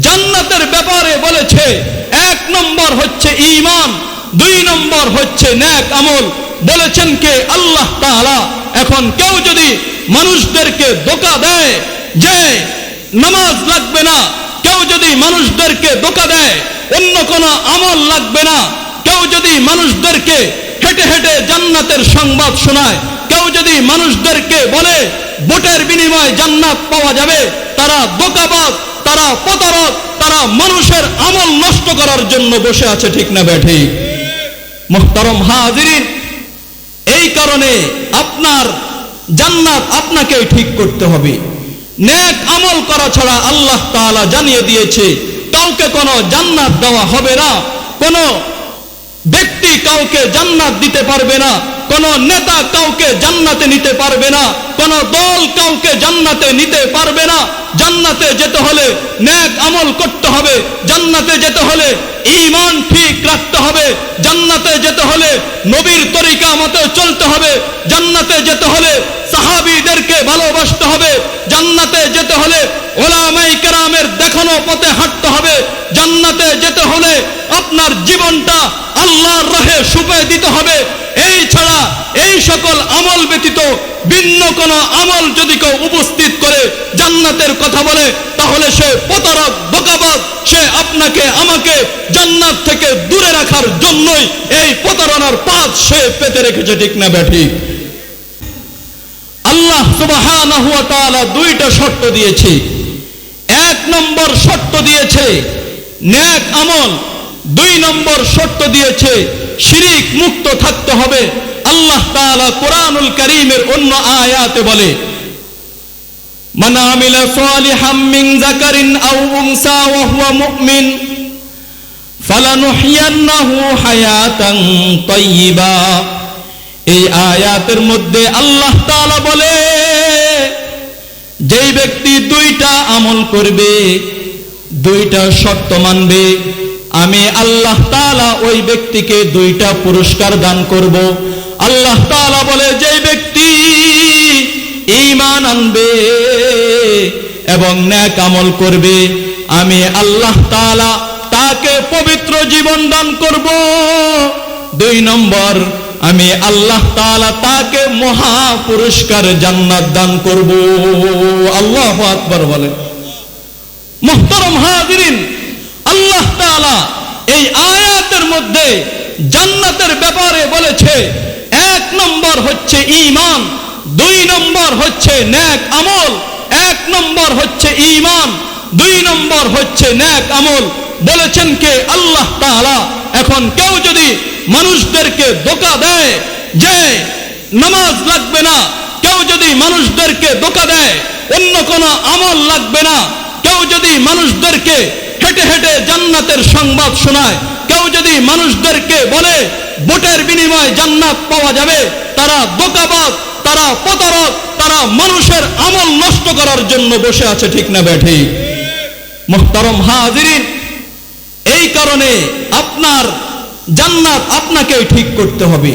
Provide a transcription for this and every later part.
জান্নাতের ব্যাপারে বলেছে 1 নম্বর হচ্ছে ঈমান, 2 নম্বর হচ্ছে নেক আমল। বলেছেন কে? আল্লাহ তাআলা। এখন কেউ যদি মানুষদেরকে ধোঁকা দেয় যে নামাজ লাগবে না, কেউ যদি মানুষদেরকে ধোঁকা দেয় অন্য কোনো আমল লাগবে না, কেউ যদি মানুষদেরকে হেঁটে হেঁটে জান্নাতের সংবাদ শোনায়, কেউ যদি মানুষদেরকে বলে ভোটের বিনিময়ে জান্নাত পাওয়া যাবে, তারা ধোঁকাবাজ, তারা প্রতারক, তারা মানুষের আমল নষ্ট করার জন্য বসে আছে। ঠিক না বেঠিক? মুহতারাম হাজিরিন, এই কারণে আপনার জান্নাত আপনাকে ঠিক করতে হবে। নেক আমল করা ছাড়া আল্লাহ তাআলা জানিয়ে দিয়েছে কাউকে কোনো জান্নাত দেওয়া হবে না। কোনো ব্যক্তি কাউকে জান্নাত দিতে পারবে না, কোনো নেতা কাউকে জান্নাতে নিতে পারবে না, কোনো দল কাউকে জান্নাতে নিতে পারবে না। জান্নাতে যেতে হলে নেক আমল করতে হবে, জান্নাতে যেতে হলে ঈমান ঠিক রাখতে হবে, জান্নাতে যেতে হলে নবীর তরিকা মতে চলতে হবে, জান্নাতে যেতে হলে সাহাবীদেরকে ভালোবাসতে হবে, জান্নাতে যেতে হলে উলামায়ে কেরামের দেখানো পথে হাঁটতে হবে, জান্নাতে যেতে হলে আপনার জীবনটা আল্লাহর রাহে সুপে দিতে হবে। এই ছাড়া এই সকল আমল ব্যতীত ভিন্ন কোন আমল যদি কেউ উপস্থিত করে জান্নাতের কথা বলে, তাহলে সে প্রতারক, ধোঁকাবাজ। সে আপনাকে আমাকে জান্নাত থেকে দূরে রাখার জন্যই এই প্রতারণার পাত সে পেতে রেখেছে। ঠিক না বেঠিক? আল্লাহ সুবহানাহু ওয়া তাআলা 2টা শর্ত দিয়েছে। 1 নম্বর শর্ত দিয়েছে নেক আমল, 2 নম্বর শর্ত দিয়েছে শিরিক মুক্ত থাকতে হবে। আল্লাহ তাআলা কোরআনুল কারীমের অন্য আয়াতে বলে, মান আমিলা সালিহাম মিন যাকারিন আও উনসা ওয়া হুয়া মুমিন ফালানুহইয়ান্নাহু হায়াতান তাইয়্যিবা। এই আয়াতের মধ্যে আল্লাহ তাআলা বলে, যেই ব্যক্তি 2টা আমল করবে, 2টা শর্ত মানবে, আমি আল্লাহ তাআলা ওই ব্যক্তিকে 2টা পুরস্কার দান করব। আল্লাহ তাআলা বলে, যেই ব্যক্তি ঈমান আনবে এবং নেক আমল করবে, আমি আল্লাহ তাআলা তাকে পবিত্র জীবন দান করব। 2 নম্বর, আমি আল্লাহ তাআলা তাকে মহা পুরস্কার জান্নাত দান করব। আল্লাহু আকবার বলে। মুহতারাম হাজিরিন, আল্লাহ তাআলা এই আয়াতের মধ্যে জান্নাতের ব্যাপারে বলেছে 1 নম্বর হচ্ছে ঈমান, 2 নম্বর হচ্ছে নেক আমল। 1 নম্বর হচ্ছে ঈমান, 2 নম্বর হচ্ছে নেক আমল। বলেছেন কে? আল্লাহ তাআলা। এখন কেউ যদি মানুষদেরকে ধোঁকা দেয় যে নামাজ লাগবে না, কেউ যদি মানুষদেরকে ধোঁকা দেয় অন্য কোনো আমল লাগবে না, কেউ যদি মানুষদেরকে হেঁটে হেঁটে জান্নাতের সংবাদ শোনায়, কেউ যদি মানুষদেরকে বলে ভোটের বিনিময়ে জান্নাত পাওয়া যাবে, তারা ধোঁকাবাজ, তারা প্রতারক, তারা মানুষের আমল নষ্ট করার জন্য বসে আছে। ঠিক না বেঠিক? মুহতারাম হাজিরিন, এই কারণে আপনার জান্নাত আপনাকে ঠিক করতে হবে।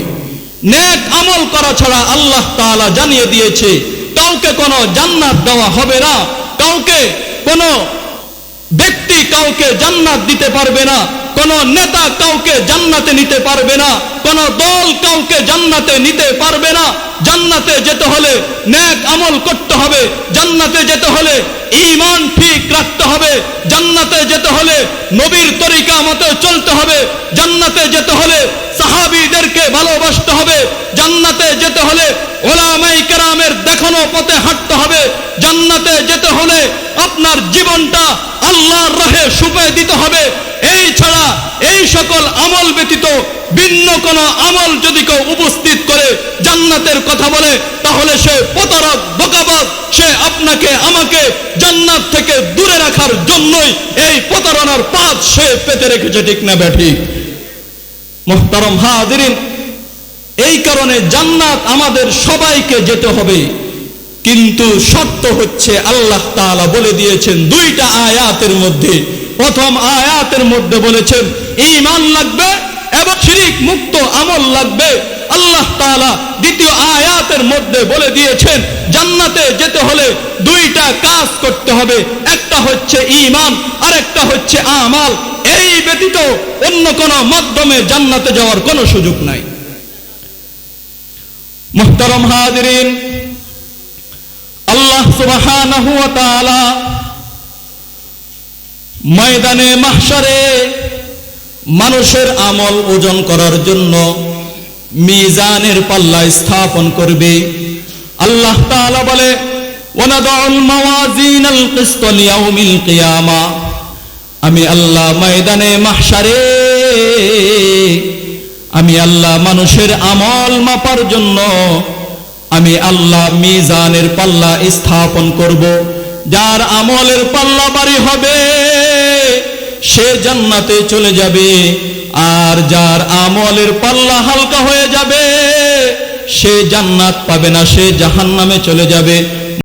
নেক আমল করা ছাড়া আল্লাহ তাআলা জানিয়ে দিয়েছে কাউকে কোনো জান্নাত দেওয়া হবে না, কাউকে কোনো ব্যক্তি কাউকে জান্নাত দিতে পারবে না, কোন নেতা কাউকে জান্নাতে নিতে পারবে না, কোন দল কাউকে জান্নাতে নিতে পারবে না। জান্নাতে যেতে হলে নেক আমল করতে হবে, জান্নাতে যেতে হলে ঈমান ঠিক রাখতে হবে, জান্নাতে যেতে হলে নবীর তরিকা মতে চলতে হবে, জান্নাতে যেতে হলে সাহাবীদেরকে ভালোবাসতে হবে, জান্নাতে যেতে হলে উলামায়ে কেরামের দেখানো পথে হাঁটতে হবে, জান্নাতে যেতে হলে আপনার জীবনটা আল্লাহর রাহে সুপে দিতে হবে। এই ছাড়া এই সকল আমল ব্যতীত ভিন্ন কোন আমল যদি কেউ উপস্থিত করে জান্নাতের কথা বলে, তাহলে সে প্রতারক, ধোঁকাবাজ। সে আপনাকে আমাকে জান্নাত থেকে দূরে রাখার জন্যই এই প্রতারণার পাত সে পেতে রেখেছে। ঠিক না বেঠিক? মুহতারাম হাজিরিন, এই কারণে জান্নাত আমাদের সবাইকে যেতে হবে, কিন্তু শর্ত হচ্ছে আল্লাহ তাআলা বলে দিয়েছেন 2টা আয়াতের মধ্যে। প্রথম আয়াতের মধ্যে বলেছেন ঈমান লাগবে এবং শিরিক মুক্ত আমল লাগবে। আল্লাহ তাআলা দ্বিতীয় আয়াতের মধ্যে বলে দিয়েছেন জান্নাতে যেতে হলে 2টা কাজ করতে হবে। একটা একটা হচ্ছে ঈমান, আরেকটা হচ্ছে আমাল। এই ব্যতীত অন্য কোনো মাধ্যমে জান্নাতে যাওয়ার কোনো সুযোগ নাই। মুহতারাম হাজিরিন, আল্লাহ সুবহানাহু ওয়া তাআলা ময়দানে মাহশারে মানুষের আমল ওজন করার জন্য মিজানের পাল্লা স্থাপন করবে। আল্লাহ তাআলা বলে, ওয়ানাদউল মাওয়াজিনাল কিসত লিয়াউমিল কিয়ামা, আমি আল্লাহ ময়দানে মাহশারে আমি আল্লাহ মানুষের আমল মাপার জন্য আমি আল্লাহ মিজানের পাল্লা স্থাপন করব। যার আমলের পাল্লা ভারী হবে সে জান্নাতে চলে যাবে, আর যার আমলের পাল্লা হালকা হয়ে যাবে সে জান্নাত পাবে না, সে জাহান্নামে চলে যাবে।